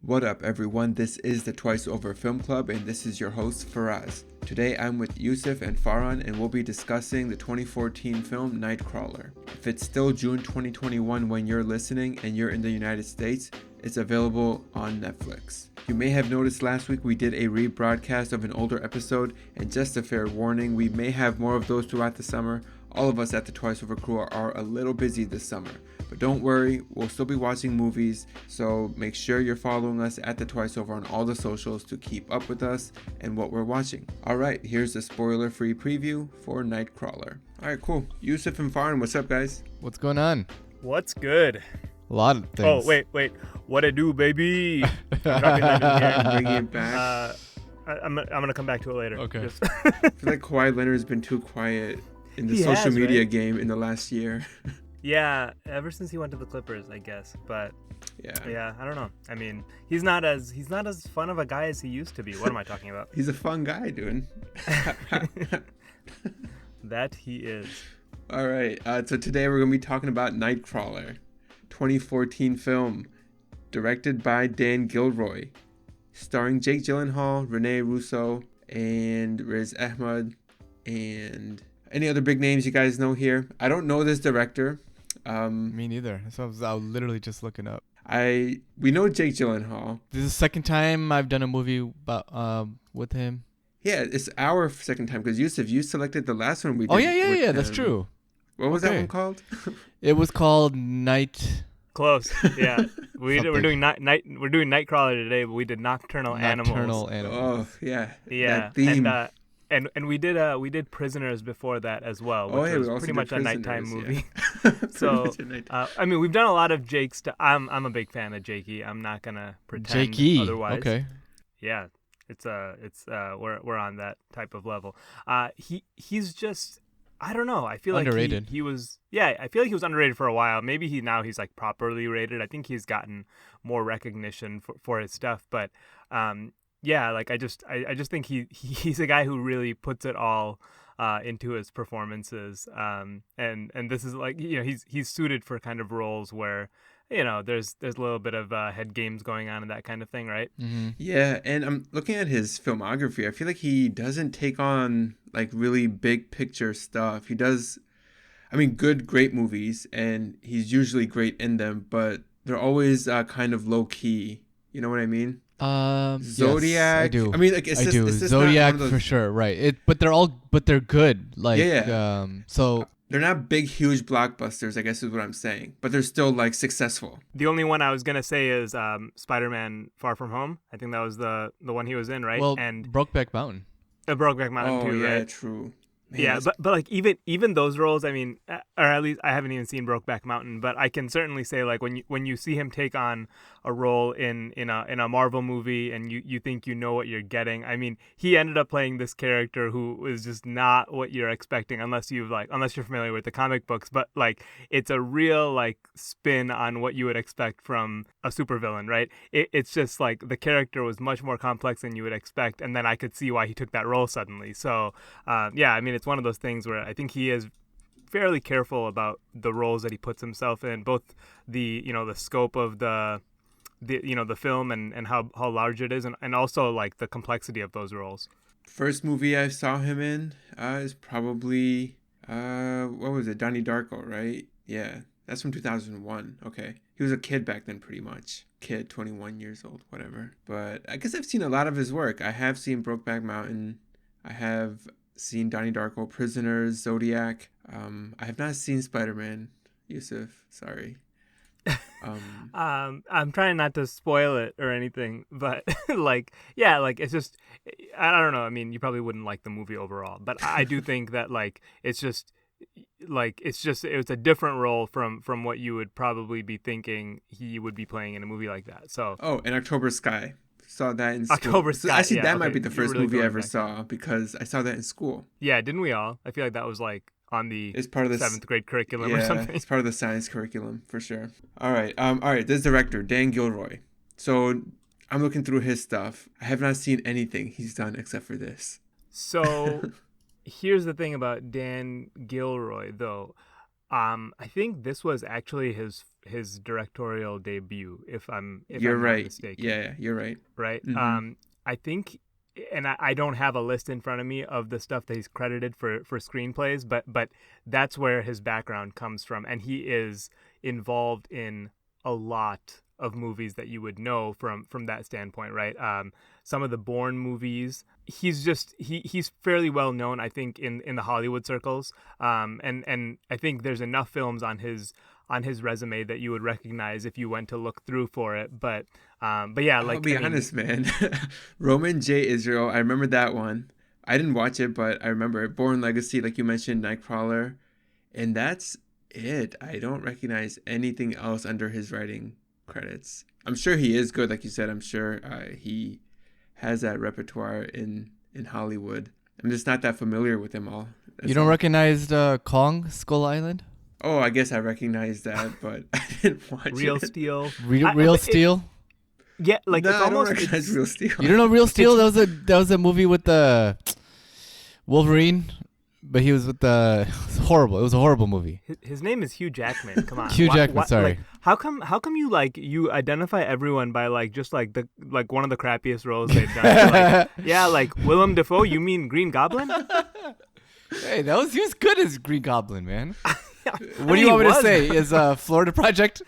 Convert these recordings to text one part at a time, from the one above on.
What up, everyone? This is the Twice Over Film Club, and this is your host, Faraz. Today, I'm with Yusuf and Farhan, and we'll be discussing the 2014 film Nightcrawler. If it's still June 2021 when you're listening and you're in the United States, it's available on Netflix. You may have noticed last week we did a rebroadcast of an older episode, and just a fair warning, we may have more of those throughout the summer. All of us at the Twice Over crew are a little busy this summer. But don't worry, we'll still be watching movies, so make sure you're following us at the Twice Over on all the socials to keep up with us and what we're watching. Alright, here's a spoiler-free preview for Nightcrawler. Alright, cool. Yusuf and Farhan, what's up, guys? What's going on? What's good? A lot of things. Oh, wait. What it do, baby? I'm dropping that in here. Bringing it back. I'm going to come back to it later. Okay. I feel like Kawhi Leonard's been too quiet in the social media game in the last year. Yeah, ever since he went to the Clippers, I guess. But yeah, I don't know. I mean, he's not as fun of a guy as he used to be. What am I talking about? He's a fun guy, dude. That he is. All right. So today we're going to be talking about Nightcrawler, 2014 film, directed by Dan Gilroy, starring Jake Gyllenhaal, Rene Russo, and Riz Ahmed, and any other big names you guys know here. I don't know this director. Me neither. So I was literally just looking up. We know Jake Gyllenhaal. This is the second time I've done a movie about with him. Yeah, it's our second time because Yusuf, you selected the last one we did. Oh yeah, that's true. What was that one called? It was called Night. Close. Yeah, we're doing Nightcrawler today, but we did Nocturnal Animals. Oh yeah. Yeah. That theme. And we did Prisoners before that as well, which was pretty much a nighttime movie. Yeah. So I mean, we've done a lot of Jake's. I'm a big fan of Jakey. I'm not gonna pretend otherwise. Okay. Yeah, we're on that type of level. He's just, I don't know. I feel underrated. Like he was. Yeah, I feel like he was underrated for a while. Maybe he's like properly rated. I think he's gotten more recognition for his stuff, but yeah, like I just think he's a guy who really puts it all into his performances, and this is like, you know, he's suited for kind of roles where, you know, there's a little bit of head games going on and that kind of thing, right? Mm-hmm. Yeah, and I'm looking at his filmography. I feel like he doesn't take on like really big picture stuff. He does, I mean, great movies, and he's usually great in them, but they're always kind of low key. You know what I mean? Zodiac. Yes, I do. I mean, like, it's just Zodiac not those, for sure, right? But they're good. Like, yeah. So they're not big, huge blockbusters, I guess is what I'm saying, but they're still like successful. The only one I was gonna say is Spider-Man: Far From Home. I think that was the one he was in, right? Well, and Brokeback Mountain. Brokeback Mountain too, yeah, right? True. Man, yeah, but like even those roles, I mean, or at least I haven't even seen Brokeback Mountain, but I can certainly say, like, when you see him take on a role in a Marvel movie and you think you know what you're getting. I mean, he ended up playing this character who is just not what you're expecting unless you're familiar with the comic books, but like it's a real like spin on what you would expect from a supervillain, right? It's just like the character was much more complex than you would expect, and then I could see why he took that role suddenly. So yeah, I mean, it's one of those things where I think he is fairly careful about the roles that he puts himself in, both the scope of the film and how large it is, and also like the complexity of those roles. First movie I saw him in is probably what was it? Donnie Darko, right? Yeah, that's from 2001. Okay, he was a kid back then, pretty much. Kid, 21 years old, whatever. But I guess I've seen a lot of his work. I have seen Brokeback Mountain. I have seen Donnie Darko, Prisoners, Zodiac. I have not seen Spider-Man. Yusuf, sorry. I'm trying not to spoil it or anything, but like, yeah, like it's just, I don't know. I mean, you probably wouldn't like the movie overall, but I do think that like it's a different role from what you would probably be thinking he would be playing in a movie like that. So and October Sky. Saw that in school. October Sky. So actually, that okay. might be the first really movie I ever back. saw because I saw that in school. Yeah, didn't we all? I feel like that was like on the it's part of the 7th grade curriculum or something. It's part of the science curriculum for sure. All right. This director, Dan Gilroy. So I'm looking through his stuff. I have not seen anything he's done except for this. So here's the thing about Dan Gilroy, though. I think this was actually his his directorial debut, if I'm You're not right. mistaken. Yeah, you're right. Right. Mm-hmm. I think, and I don't have a list in front of me of the stuff that he's credited for screenplays, but that's where his background comes from, and he is involved in a lot of movies that you would know from that standpoint, right? Some of the Bourne movies. He's fairly well known, I think, in the Hollywood circles. And I think there's enough films on his resume that you would recognize if you went to look through for it. But yeah, I'll be honest, man. Roman J. Israel, I remember that one. I didn't watch it, but I remember it. Born Legacy, like you mentioned, Nightcrawler. And that's it. I don't recognize anything else under his writing credits. I'm sure he is good, like you said. I'm sure he has that repertoire in Hollywood. I'm just not that familiar with them all. You don't recognize Kong, Skull Island? Oh, I guess I recognize that, but I didn't watch Real it. Steel. Real Steel? Yeah, like No, it's almost I don't recognize Real Steel. You don't know Real Steel? That was a movie with the Wolverine, but he was with the. It was horrible. It was a horrible movie. His name is Hugh Jackman. Come on. Hugh Jackman. Sorry. Like, how come you identify everyone by just one of the crappiest roles they've done? Like Willem Dafoe. You mean Green Goblin? Hey, he was good as Green Goblin, man. What do you want me to say? Is Florida Project?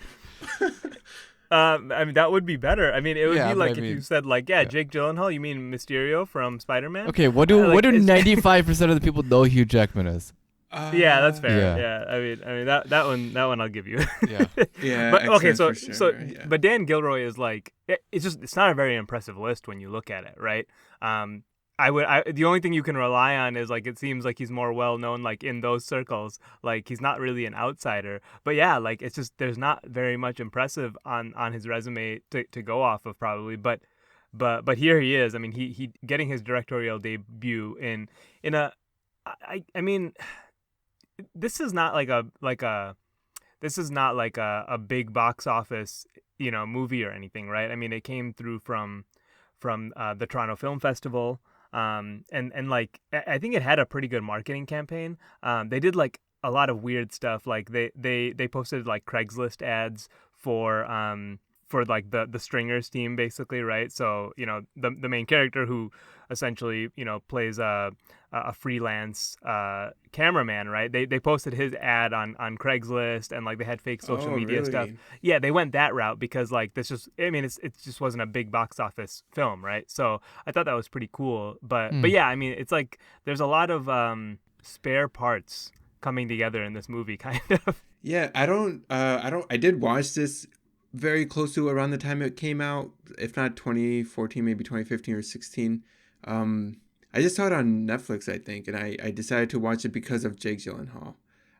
I mean, that would be better. I mean, it would be like if you said Jake Gyllenhaal. You mean Mysterio from Spider-Man? Okay, what do 95% of the people know Hugh Jackman as? Yeah, that's fair. Yeah, I mean that one I'll give you. Yeah. Yeah. But okay, sure, yeah. but Dan Gilroy is it's not a very impressive list when you look at it, right? The only thing you can rely on is it seems like he's more well known in those circles. He's not really an outsider. But yeah, it's just there's not very much impressive on his resume to go off of probably. But here he is. I mean, he getting his directorial debut in a I mean, this is not a big box office movie or anything, right? I mean, it came through from the Toronto Film Festival. And I think it had a pretty good marketing campaign. They did a lot of weird stuff. They posted Craigslist ads for the Stringers team, basically, right? So the main character who essentially plays a freelance cameraman, right? They posted his ad on Craigslist, and they had fake social media stuff. Yeah, they went that route because it just wasn't a big box office film, right? So I thought that was pretty cool. But yeah, I mean, it's there's a lot of spare parts coming together in this movie, kind of. Yeah, I did watch this very close to around the time it came out, if not 2014, maybe 2015 or 16. I just saw it on Netflix, I think, and I decided to watch it because of Jake Gyllenhaal.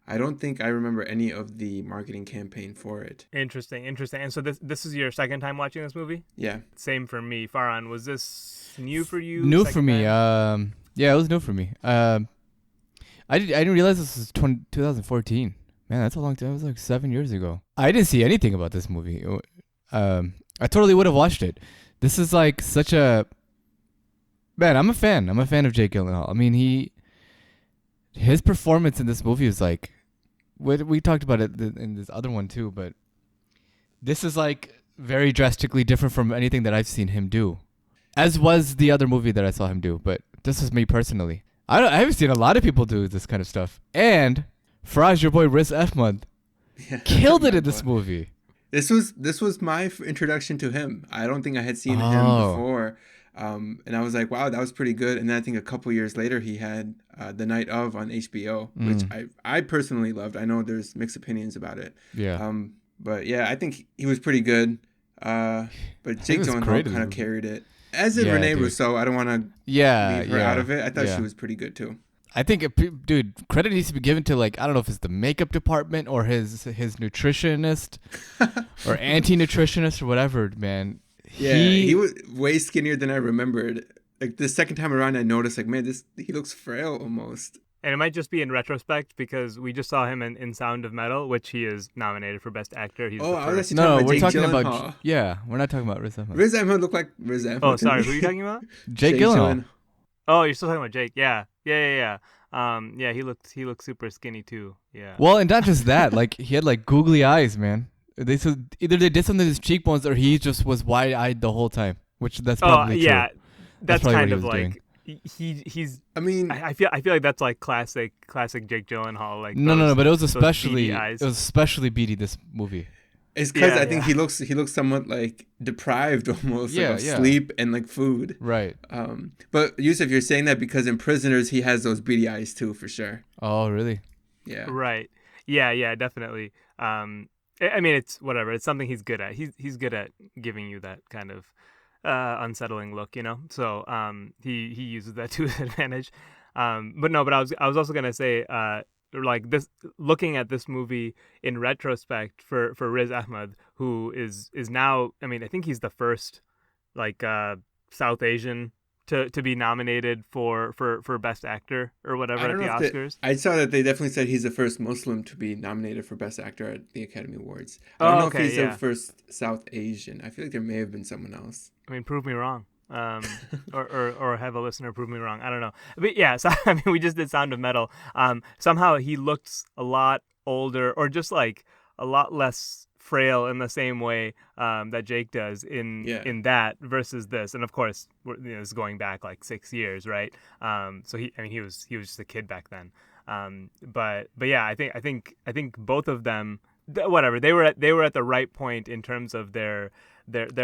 I don't think I remember any of the marketing campaign for it. Interesting. And so this is your second time watching this movie? Yeah. Same for me. Farhan, was this new for you? New for me. Yeah, it was new for me. I didn't realize this was 2014. Man, that's a long time. It was 7 years ago. I didn't see anything about this movie. I totally would have watched it. This is such a... Man, I'm a fan. I'm a fan of Jake Gyllenhaal. I mean, his performance in this movie is we talked about it in this other one too, but this is very drastically different from anything that I've seen him do, as was the other movie that I saw him do. But this is me personally. I haven't seen a lot of people do this kind of stuff. And Faraz, your boy Riz Ahmed, killed it in this movie. This was my introduction to him. I don't think I had seen him before. And I was like, wow, that was pretty good. And then I think a couple years later, he had The Night Of on HBO, which I personally loved. I know there's mixed opinions about it. Yeah. But yeah, I think he was pretty good. But Jake Gyllenhaal kind of carried it. As did Renee Russo. I don't want to leave her out of it. I thought she was pretty good too. I think, credit needs to be given to I don't know if it's the makeup department or his nutritionist or anti-nutritionist or whatever, man. Yeah, he was way skinnier than I remembered. The second time around, I noticed, man, he looks frail almost. And it might just be in retrospect because we just saw him in Sound of Metal, which he is nominated for Best Actor. He's I was actually talking about Jake Gyllenhaal. We're not talking about Riz Ahmed. Riz Ahmed looked like Riz Ahmed. Oh, sorry, who are you talking about? Jake Gyllenhaal. Oh, you're still talking about Jake? Yeah. He looked super skinny too. Yeah. Well, and not just that, he had googly eyes, man. either they did something to his cheekbones or he just was wide-eyed the whole time, which that's probably true. yeah, that's probably kind what of he was like he's. I mean, I feel like that's like classic Jake Gyllenhaal. Like no, but it was those especially beady eyes. beady this movie. It's because I think he looks somewhat like deprived almost of sleep and like food. Right. But Yusuf, you're saying that because in Prisoners he has those beady eyes too, for sure. Oh, really? Yeah. Right. Yeah, definitely. I mean, it's whatever. It's something he's good at. He's good at giving you that kind of unsettling look, you know. So he uses that to his advantage. But I was also gonna say like this, looking at this movie in retrospect for Riz Ahmed, who is now, I mean, I think he's the first like South Asian to be nominated for Best Actor or whatever at the Oscars. I saw that they definitely said he's the first Muslim to be nominated for Best Actor at the Academy Awards. I don't know if he's the first South Asian. I feel like there may have been someone else. I mean, prove me wrong. Or have a listener prove me wrong. I don't know. But yeah, so I mean, we just did Sound of Metal. Somehow he looks a lot older, or just like a lot less frail in the same way that Jake does in that versus this. And of course, this is going back like 6 years, right? So he was just a kid back then. But yeah, I think both of them, whatever, they were at the right point in terms of their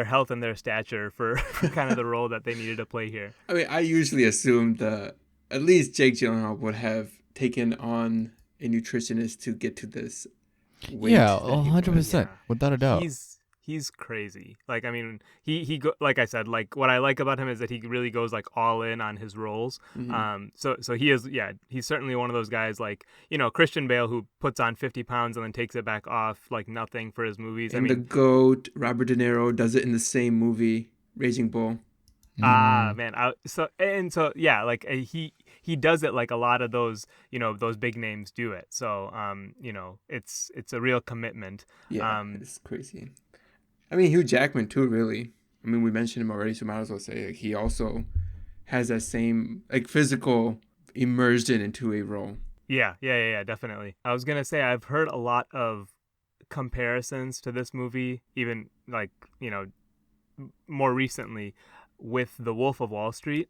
health and their stature for kind of the role that they needed to play here. I mean, I usually assumed at least Jake Gyllenhaal would have taken on a nutritionist to get to this weight. Yeah, 100%, without a doubt. He's crazy. Like, I mean, he like I said, like what I like about him is that he really goes like all in on his roles. Mm-hmm. So he is, he's certainly one of those guys like, you know, Christian Bale, who puts on 50 pounds and then takes it back off like nothing for his movies. And the GOAT, Robert De Niro, does it in the same movie, Raging Bull. Man. Like he does it like a lot of those, you know, those big names do it. So, you know, it's a real commitment. Yeah, it's crazy. I mean, Hugh Jackman too, really. I mean, we mentioned him already, so might as well say like, he also has that same like physical immersion into a role. Yeah, definitely. I was gonna say I've heard a lot of comparisons to this movie, even like, you know, more recently with The Wolf of Wall Street,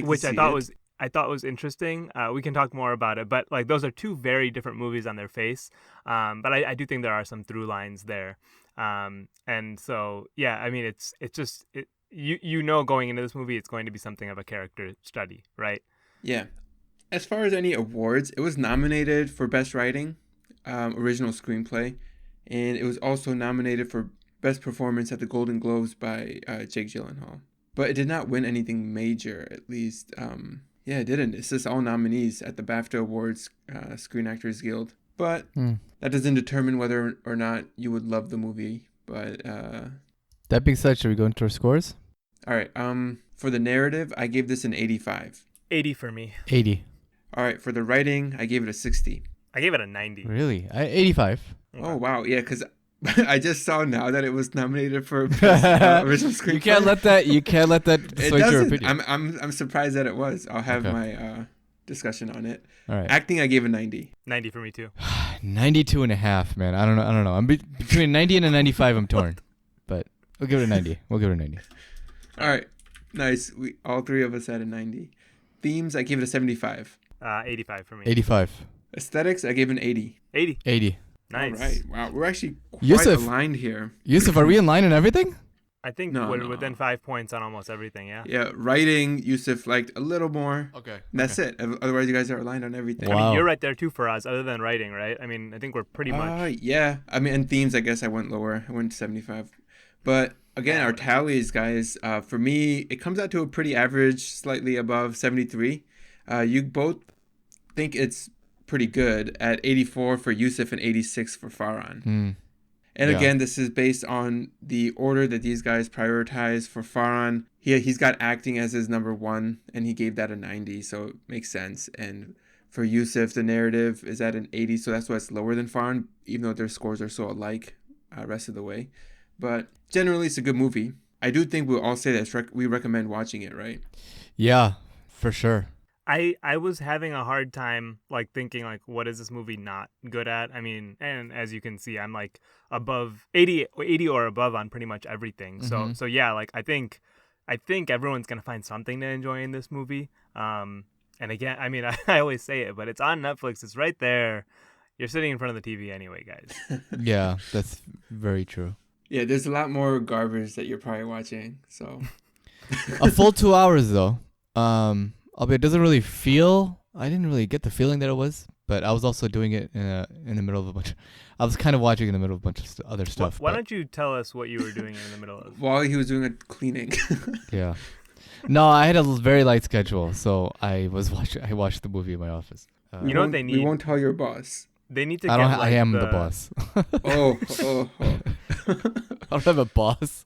which I thought was interesting. We can talk more about it, but like those are two very different movies on their face. But I do think there are some through lines there. And so, yeah, I mean, it's just, you know, going into this movie, it's going to be something of a character study, right? Yeah. As far as any awards, it was nominated for Best Writing, Original Screenplay, and it was also nominated for Best Performance at the Golden Globes by Jake Gyllenhaal. But it did not win anything major, at least. Yeah, it didn't. It's just all nominees at the BAFTA Awards, Screen Actors Guild. But that doesn't determine whether or not you would love the movie. But that being said, should we go into our scores? All right. For the narrative, I gave this an 85. 80 for me. 80. All right. For the writing, I gave it a 60. I gave it a 90. Really? 85. Okay. Oh wow, yeah, because I just saw now that it was nominated for Best, original screenplay. You can't let that sway your opinion. I'm surprised that it was. I'll have my discussion on it. All right. Acting, I gave a 90. 90 for me too. 92 and a half, man. I don't know. I'm between 90 and a 95. I'm torn, but we'll give it a 90. All right, nice. We all three of us had a 90. Themes, I gave it a 75. 85 for me. 85. Aesthetics, I gave an 80. 80. Nice. All right. Wow, we're actually quite aligned here. Yusuf, are we in line on everything? I think we're within 5 points on almost everything, yeah. Yeah, writing, Yusuf liked a little more. Okay. That's it. Otherwise, you guys are aligned on everything. Wow. I mean, you're right there too for us, other than writing, right? I mean, I think we're pretty much. Yeah. I mean, and themes, I guess I went lower. I went to 75. But again, our tallies, guys, for me, it comes out to a pretty average, slightly above 73. You both think it's pretty good at 84 for Yusuf and 86 for Farhan. And again, this is based on the order that these guys prioritize. For Farhan, he's got acting as his number one, and he gave that a 90, so it makes sense. And for Yusuf, the narrative is at an 80, so that's why it's lower than Farhan, even though their scores are so alike rest of the way. But generally, it's a good movie. I do think we'll all say that we recommend watching it, right? Yeah, for sure. I was having a hard time like thinking like what is this movie not good at? I mean, and as you can see, I'm like above 80 or above on pretty much everything. So yeah, like I think everyone's gonna find something to enjoy in this movie. And again, I mean, I always say it, but it's on Netflix. It's right there. You're sitting in front of the TV anyway, guys. Yeah, that's very true. Yeah, there's a lot more garbage that you're probably watching. So A full 2 hours though. Albeit it doesn't really feel. I didn't really get the feeling that it was, but I was also doing it in the middle of a bunch. I was kind of watching in the middle of a bunch of other stuff. Why don't you tell us what you were doing in the middle of? while he was doing a cleaning. Yeah. No, I had a very light schedule, so I watched the movie in my office. You know what they need? We won't tell your boss. They need to. I am the boss. Oh. I don't have a boss.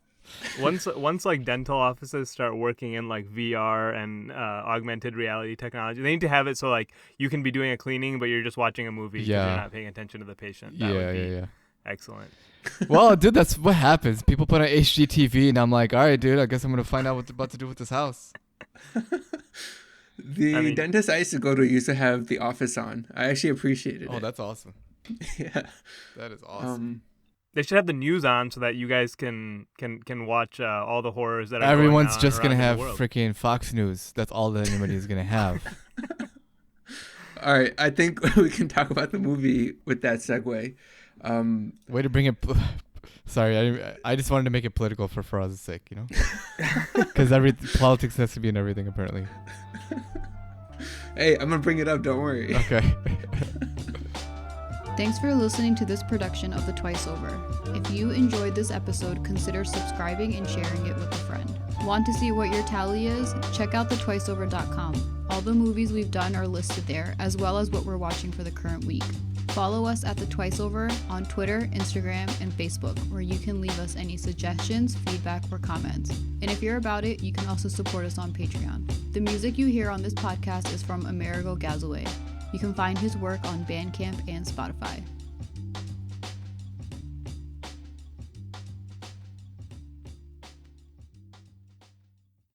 Once like dental offices start working in like VR and augmented reality technology, they need to have it so like you can be doing a cleaning, but you're just watching a movie because you're not paying attention to the patient. That would be excellent. Well, dude, that's what happens. People put on HGTV, and I'm like, all right, dude, I guess I'm gonna find out what's about to do with this house. The dentist I used to go to used to have The Office on. I actually appreciated it. Oh, that's awesome. Yeah, that is awesome. They should have the news on so that you guys can watch all the horrors that are Everyone's going on just gonna around have the world. freaking Fox News. That's all that anybody is gonna have. All right, I think we can talk about the movie with that segue. Way to bring it. Sorry, I just wanted to make it political for Faraz's sake, you know, because politics has to be in everything apparently. Hey, I'm gonna bring it up. Don't worry. Okay. Thanks for listening to this production of The Twice Over. If you enjoyed this episode, consider subscribing and sharing it with a friend. Want to see what your tally is? Check out thetwiceover.com. All the movies we've done are listed there, as well as what we're watching for the current week. Follow us at The Twice Over on Twitter, Instagram, and Facebook, where you can leave us any suggestions, feedback, or comments. And if you're about it, you can also support us on Patreon. The music you hear on this podcast is from Amerigo Gazaway. You can find his work on Bandcamp and Spotify.